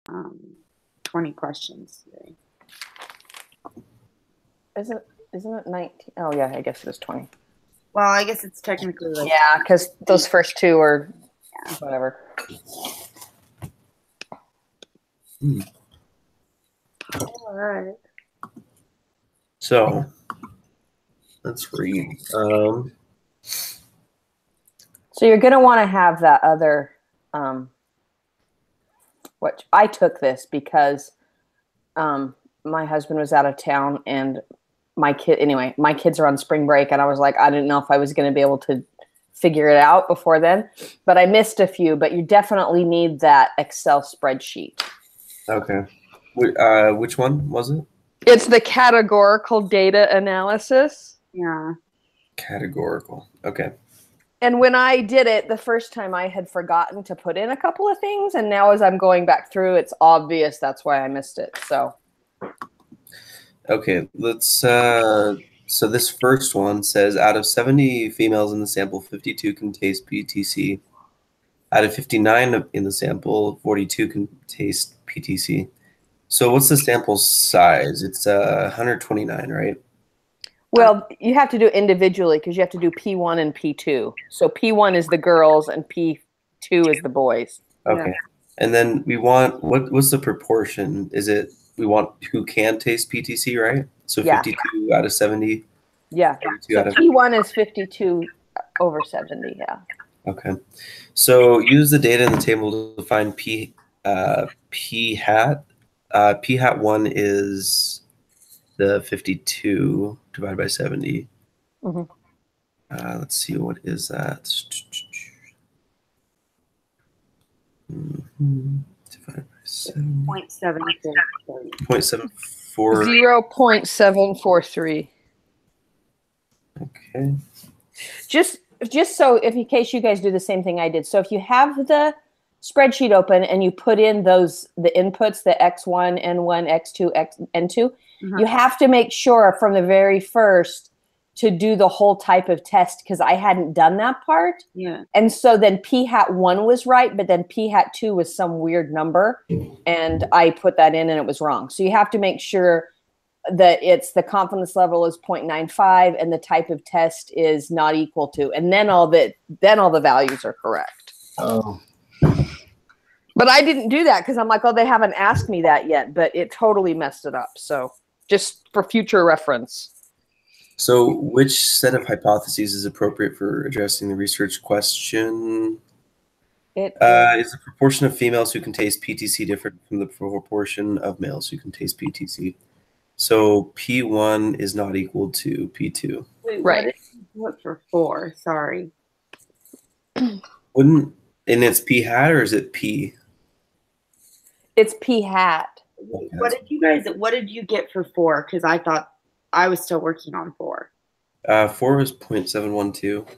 20 questions today. Isn't it 19? Oh yeah, I guess it is 20. Well, I guess it's technically like yeah, because those first two are whatever. All right. So let's read. So you're going to want to have that other, what I took this because my husband was out of town and my kids are on spring break and I was like, I didn't know if I was going to be able to figure it out before then, but I missed a few, but you definitely need that Excel spreadsheet. Okay. Which one was it? It's the categorical data analysis. Yeah. Categorical. Okay. And when I did it the first time, I had forgotten to put in a couple of things. And now as I'm going back through, it's obvious that's why I missed it. So. Okay, let's, so this first one says, out of 70 females in the sample, 52 can taste PTC. Out of 59 in the sample, 42 can taste PTC. So what's the sample size? It's 129, right? Well, you have to do it individually because you have to do P1 and P2. So P1 is the girls and P2 is the boys. Okay. Yeah. And then we want, what's the proportion? Is it, we want who can taste PTC, right? So 52 out of 70? Yeah. So P1 is 52 over 70, yeah. Okay. So use the data in the table to find P hat. P hat 1 is the 52 divided by 70. Mm-hmm. Let's see, what is that? Divided by 7. 0.743. 0.743. Okay. Just so in case you guys do the same thing I did. So if you have the spreadsheet open and you put in the inputs, the X1, N1, X2, N2, you have to make sure from the very first to do the whole type of test because I hadn't done that part. Yeah. And so then P hat 1 was right, but then P hat 2 was some weird number and I put that in and it was wrong. So you have to make sure that it's the confidence level is 0.95 and the type of test is not equal to, and then all the values are correct. Oh. But I didn't do that because I'm like, oh, they haven't asked me that yet, but it totally messed it up. So just for future reference. So which set of hypotheses is appropriate for addressing the research question? Is the proportion of females who can taste PTC different from the proportion of males who can taste PTC? So P1 is not equal to P2. Wait, right. What for 4? Sorry. And it's P hat or is it P? It's P hat. Okay. What did you get for 4? Because I thought I was still working on 4. 4 was 0.712. Okay,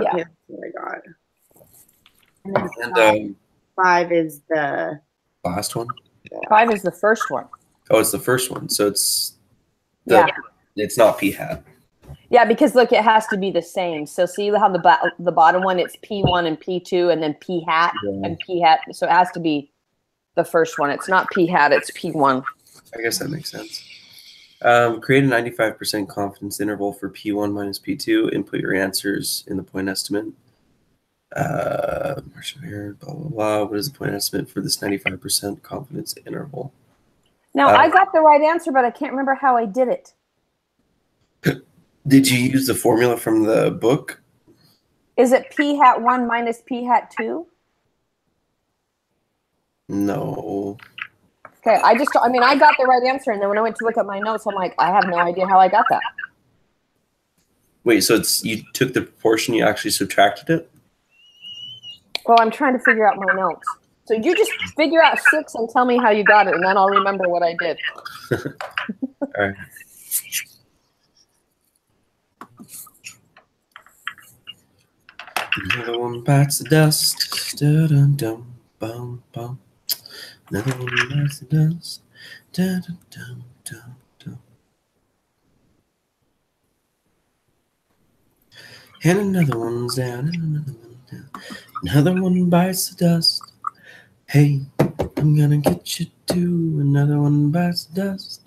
yeah. That's what I got. And then 5 is the last one? 5 is the first one. Oh, it's the first one. So it's it's not P hat. Yeah, because look, it has to be the same. So see how the bottom one, it's P1 and P2 and then P hat and P hat. So it has to be the first one. It's not P hat, it's P1. I guess that makes sense. Create a 95% confidence interval for P1 minus P2. Input your answers in the point estimate. Blah, blah, blah. What is the point estimate for this 95% confidence interval? Now, I got the right answer, but I can't remember how I did it. Did you use the formula from the book? Is it P hat 1 minus P hat 2? No. Okay, I got the right answer, and then when I went to look at my notes, I'm like, I have no idea how I got that. Wait, so you took the proportion, you actually subtracted it? Well, I'm trying to figure out my notes. So you just figure out 6 and tell me how you got it, and then I'll remember what I did. All right. Another one bites the dust. Dun-dun-dum, bum, bum. Another one bites the dust. Dun-dun-dum-dum-dum. And another one's down, and another one down. Another one bites the dust. Hey, I'm gonna get you to another one bites the dust.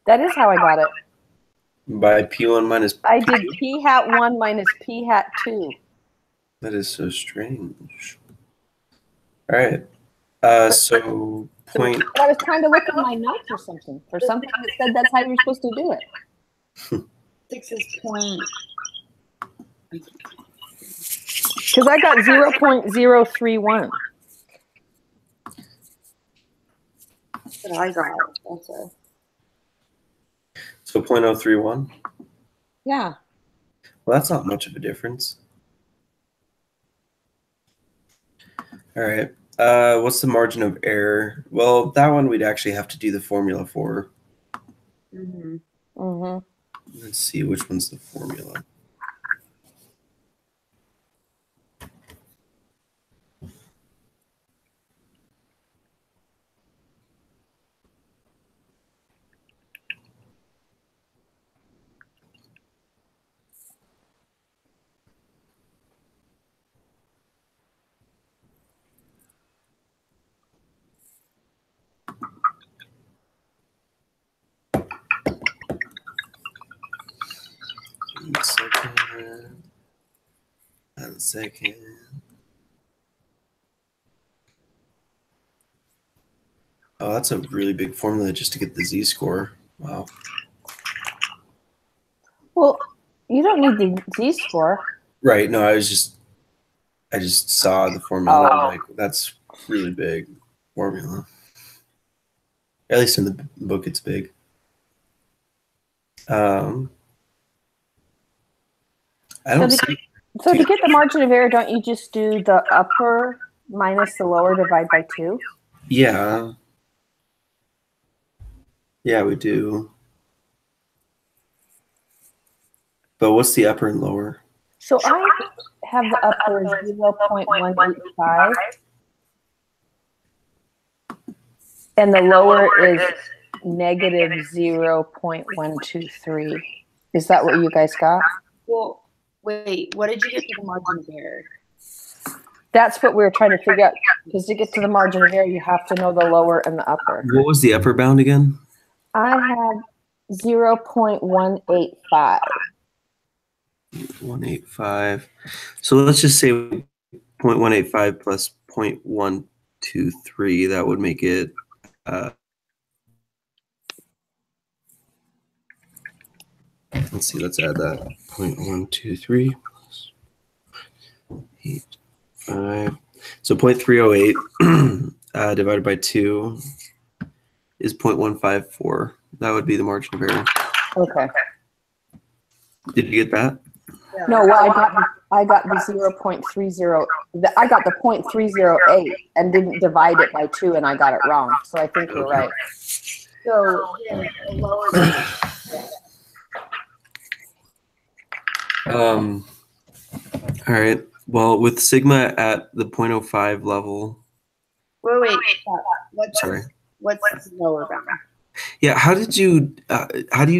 That is how I got it. By P1 minus. I did P hat 1 minus P hat 2. That is so strange. All right. So point. But I was trying to look at my notes or something for something that said that's how you're supposed to do it. 6 is point. Because I got 0.031. That's what I got. That's a. So 0.031. Yeah. Well, that's not much of a difference. All right. What's the margin of error? Well, that one we'd actually have to do the formula for. Mm-hmm. Mm-hmm. Let's see which one's the formula. One second. Oh, that's a really big formula just to get the Z-score. Wow. Well, you don't need the Z-score. Right. No, I just saw the formula. I was like, that's really big formula. At least in the book, it's big. I don't see. So to get the margin of error, don't you just do the upper minus the lower divide by 2? Yeah. Yeah, we do. But what's the upper and lower? So I have the upper 0.185 and the lower is negative 0.123. Is that what you guys got? Well, wait, what did you get for the margin of error? That's what we were trying to figure out. Because to get to the margin of error, you have to know the lower and the upper. What was the upper bound again? I have 0.185. 185. So let's just say 0.185 plus 0.123. That would make it let's see, let's add that. 0.123 plus 8.5. So 0.308 divided by 2 is 0.154. That would be the margin of error. Okay. Did you get that? No, well, I got the 0.30. I got the 0.308 and didn't divide it by 2, and I got it wrong. So I think you're right. So the lower. All right. Well, with sigma at the 0.05 level. Wait. What's Sorry. What's the lower bound? Yeah. How do you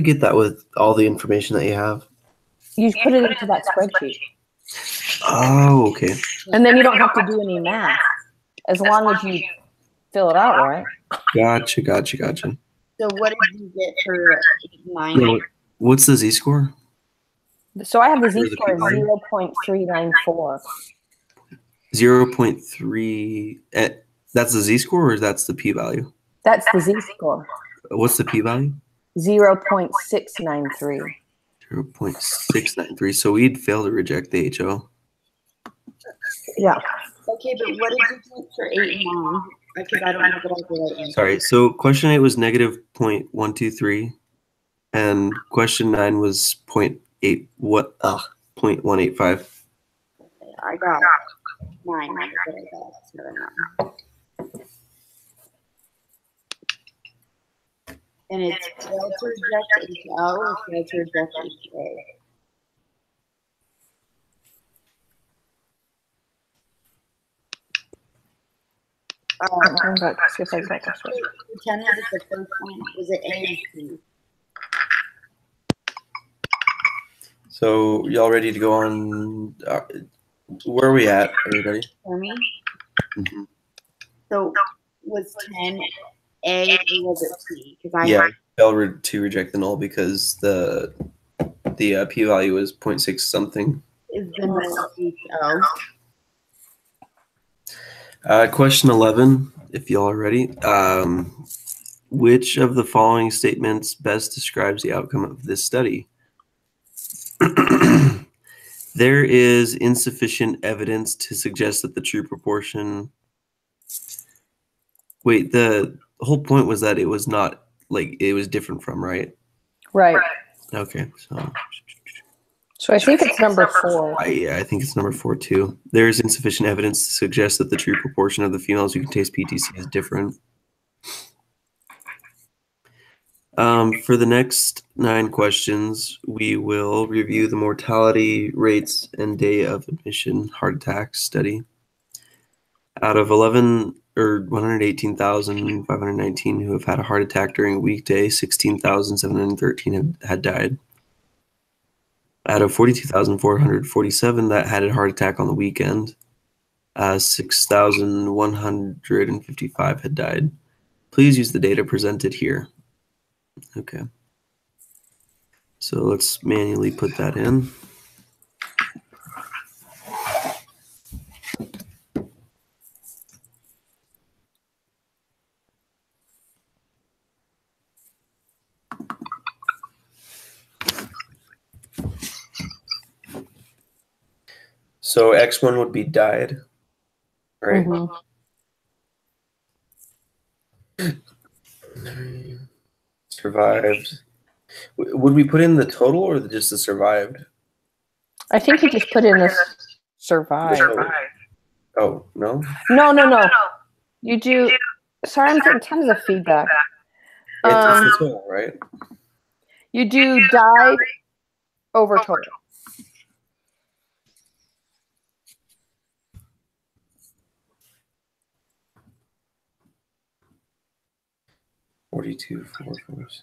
get that with all the information that you have? You put it into that spreadsheet. Oh, okay. And then you don't have to do any math as long as you fill it out, right? Gotcha. So what did you get for 9? No, what's the Z-score? So I have the Z-score of 0.394. 0.3. That's the Z-score, or that's the p-value? That's the Z-score. What's the p-value? 0.693. 0.693. So we'd fail to reject the HO. Yeah. Okay, but what did you get for 8 and 9? Because I don't know what I did. Sorry. So question 8 was negative 0.123, and question 9 was 0.185. I got 9. I got 7. And it's failed to reject HO or failed to reject HA. See if I got this right. 10 was the first one. Was it A and C? So y'all ready to go on? Where are we at, everybody? For me? Mm-hmm. So was 10 A or was it C? Because I failed to reject the null because the p-value is 0.6 something. Is the null O? Question 11, if y'all are ready. Which of the following statements best describes the outcome of this study? There is insufficient evidence to suggest that the true proportion. Wait, the whole point was that it was not like it was different from, right? Right. Okay, so I think it's number 4. I think it's number 4 too. There is insufficient evidence to suggest that the true proportion of the females who can taste PTC is different. For the next 9 questions, we will review the mortality rates and day of admission heart attack study. Out of 118,519 who have had a heart attack during a weekday, 16,713 had died. Out of 42,447 that had a heart attack on the weekend, 6,155 had died. Please use the data presented here. Okay. So let's manually put that in. So X1 would be died, right? Mm-hmm. Survived. Would we put in the total or just the survived? I think you just put in this survived. Oh, no? No. You do. Sorry, I'm getting tons of feedback. It's the total, right? You do died over total. $42, $4.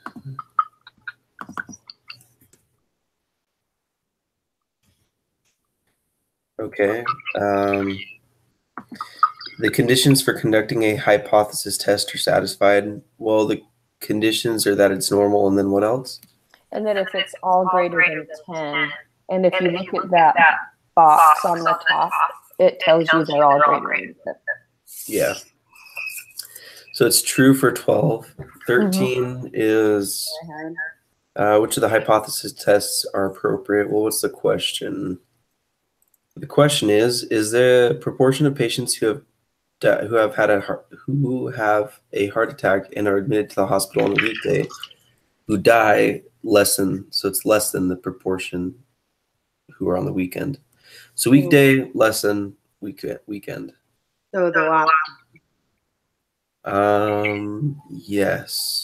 Okay. The conditions for conducting a hypothesis test are satisfied. Well, the conditions are that it's normal, and then what else? And then if it's all greater than 10, and if you look at that box on the top, it tells you they're all greater than 10. Yeah. So it's true for 12. 13 is which of the hypothesis tests are appropriate? Well, what's the question? The question is the proportion of patients who have a heart attack and are admitted to the hospital on a weekday who die lessen? So it's less than the proportion who are on the weekend. So weekday lessen weekend. So the last. Yes.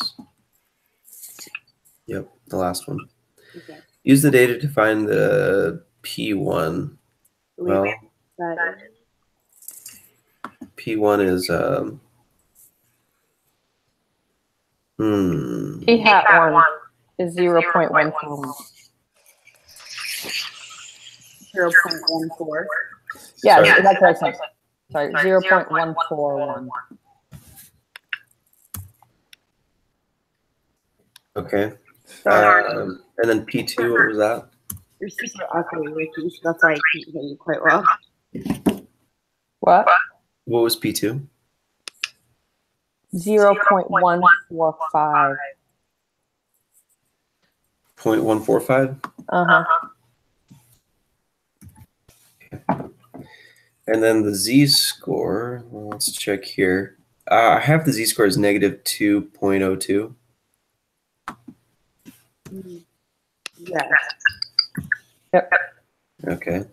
Yep, the last one. Okay. Use the data to find the P1. Well, P1 is P hat 1 is 0.141. 0.14. Yeah, that's what I said. Sorry, 0.141. Okay. And then P2, what was that? You're super ugly, Ricky, so that's why I can't hear you quite well. What? What was P2? 0.145. 0.145? Uh-huh. And then the z-score, well, let's check here. I have the z-score as negative 2.02. Yeah. Yep. Okay.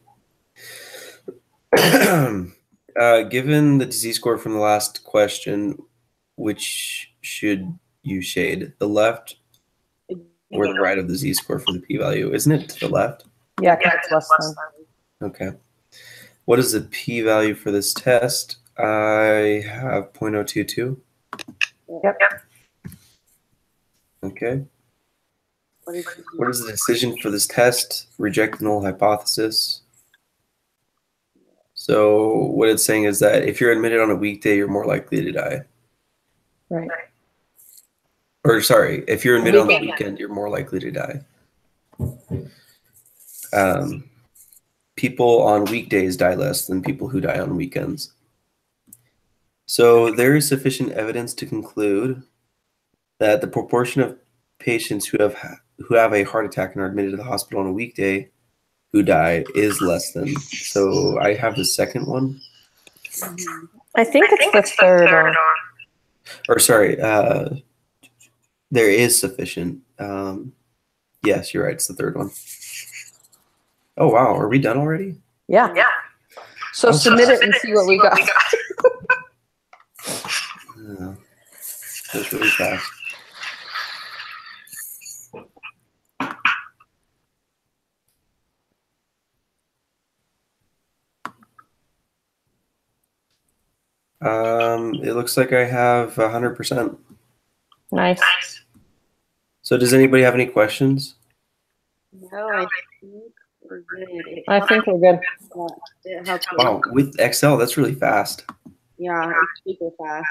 Given the disease score from the last question, which should you shade? The left or the right of the z-score for the p-value? Isn't it to the left? Yeah, because it's less than. Okay. What is the p-value for this test? I have 0.022. Yep. Okay. What is the decision for this test? Reject the null hypothesis. So what it's saying is that if you're admitted on a weekday, you're more likely to die. Right. Or sorry, if you're admitted on the weekend, you're more likely to die. People on weekdays die less than people who die on weekends. So there is sufficient evidence to conclude that the proportion of patients who have a heart attack and are admitted to the hospital on a weekday who die is less than. So I have the second one. I think it's the third. Or sorry, there is sufficient. Yes, you're right. It's the third one. Oh, wow. Are we done already? Yeah. So submit it and see what we got. That's really fast. It looks like I have 100%. Nice. So does anybody have any questions? No, I think we're good. I think we're good. Wow, with Excel, that's really fast. Yeah, it's super fast.